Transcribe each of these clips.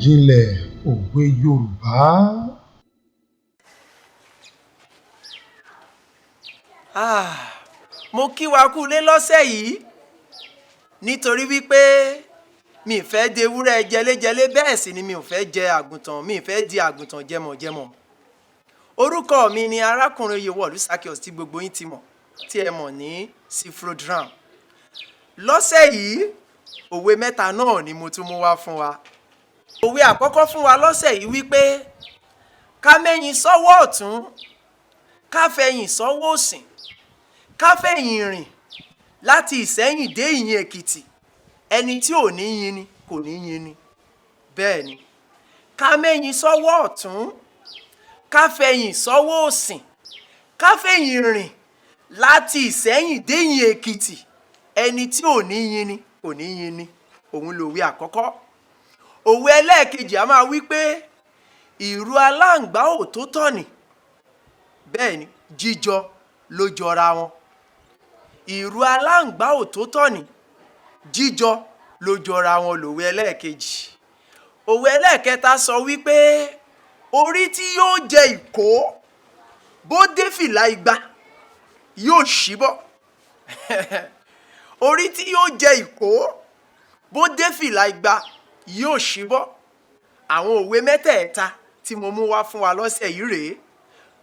Àròjinlẹ̀ òwe Yorùbá. Mo kí wa kú ilé lọ́sẹ̀ yìí nítorí wípé mi ì fẹ́ di ewúrẹ́ jẹléjẹlé, bẹ́ẹ̀ sì ni mi ò fẹ́ jẹ àgùntàn, mi ì fẹ́ di àgùntàn jẹmọ̀jẹmọ̀. Orúkọ mi ni arákùnrin Oyèwọ̀lú Zaccheaus tí gbogbo yín ti mọ̀, tí ẹ mọ̀ ní Cfrodram. Lọ́sẹ̀ yìí òwe mẹ́ta náà ni mo tún mú wá fún wa. Òwe àkọ́kọ́ fún wa lọ́sẹ̀ yìí wípé ká mẹ́yìn sọ́wọ́ ọ̀tún, ká fẹ̀yìn sọ́wọ́ òsì, ká fẹ̀yìn rìn láti Ìsẹ́yìn dé Ìyìn Èkìtì, ẹni tí ò ní yin ni kò ní yin ni. Bẹ́ẹ̀ ni, ká mẹ́yìn sọ́wọ́ ọ̀tún, ká fẹ̀yìn sọ́wọ́ òsì, ká fẹ̀yìn rìn láti Ìsẹ́yìn dé Ìyìn Èkìtì, ẹni tí ò ní yin ni kò ní yin ni. Òun lòwe àkọ́kọ́. Òwe ẹlẹ́ẹ̀kejì a máa wí pé ìrù aláǹgbá ò tó tọ̀nì, bẹ́ẹ̀ ni jíjọ ló jọra wọn. Ìrù aláǹgbá ò tó tọ̀nì, jíjọ ló jọra wọn lòwe ẹlẹ́ẹ̀kejì. Òwe ẹlẹ́ẹ̀kẹta sọ wípé orí tí yóò jẹ ìkó bó dé fìlà igba yóò ṣíbọ̀. Orí tí yóò jẹ ìkó bó dé fìlà igba yóò ṣíbọ̀. Àwọn òwe mẹ́tẹ̀ẹ̀ta tí mo mú wá fún wa lọ́sẹ̀ yìí rèé.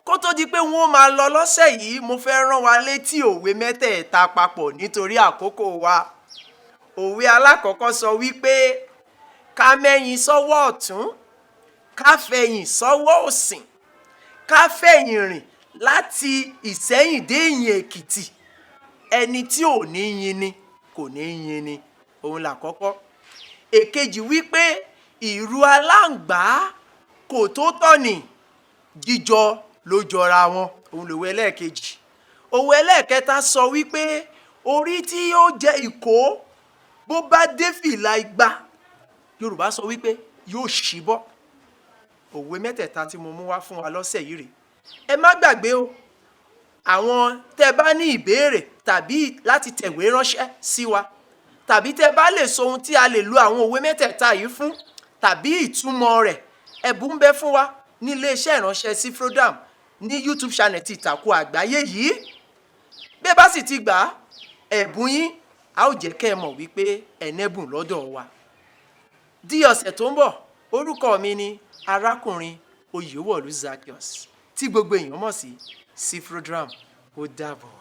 Kó tó di pé wọ́n máa lọ lọ́sẹ̀ yìí, mo fẹ́ rán wa létí òwe mẹ́tẹ̀ẹ̀ta papọ̀ nítorí àkókò wa. Òwe alákọ̀ọ́kọ́ sọ wípé ká mẹ́yìn sọ́wọ́ ọ̀tún, ká fẹ̀yìn sọ́wọ́ òsì, ká fẹ̀yìn rìn láti Ìsẹ́yìn dé Ìyìn Èkìtì, ẹni tí ò ní yin ni kò ní yin ni. Òun làkọ́kọ́. Èkejì wípé ìrù aláǹgbá kò tó tọ̀nì, jíjọ ló jọra wọn. Òun lòwe ẹlẹ́ẹ̀kejì. Òwe ẹlẹ́ẹ̀kẹta sọ wípé orí tí yóò jẹ ìkó bó bá dé fìlà igba, Yorùbá sọ wípé yóò ṣíbọ̀. Òwe mẹ́tẹ̀ẹ̀ta tí mo mú wá fún wa lọ́sẹ̀ yìí rèé. Ẹ má gbàgbé o, àwọn tẹ́ bá ní ìbéèrè tàbí láti tẹ̀wé ránṣẹ́ sí wa, tàbí tẹ́ bá lè sọ ohun tí a lè lo àwọn òwe mẹ́tẹ̀ẹ̀ta yìí fún tàbí ìtumọ̀ rẹ̀, ẹ̀bùn ń bẹ fún wa ní iléeṣẹ́ ìránṣẹ́ Cfrodram ní YouTube channel ti ìtàkùn àgbáyé yìí. Bí ẹ bá sì ti gbà á, ẹ̀bùn yín a ó jẹ́ kẹ́ ẹ mọ̀ wípé ẹ̀nẹ́bùn lọ́dọ̀ wa. Di ọ̀sẹ̀ tó ń bọ̀, orúkọ mi ni arákùnrin Oyèwọ̀lú Zaccheaus tí gbogbo èèyàn mọ̀ sí Cfrodram. Ó dàbọ̀.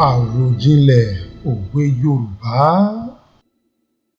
Àròjinlẹ̀ òwe Yorùbá.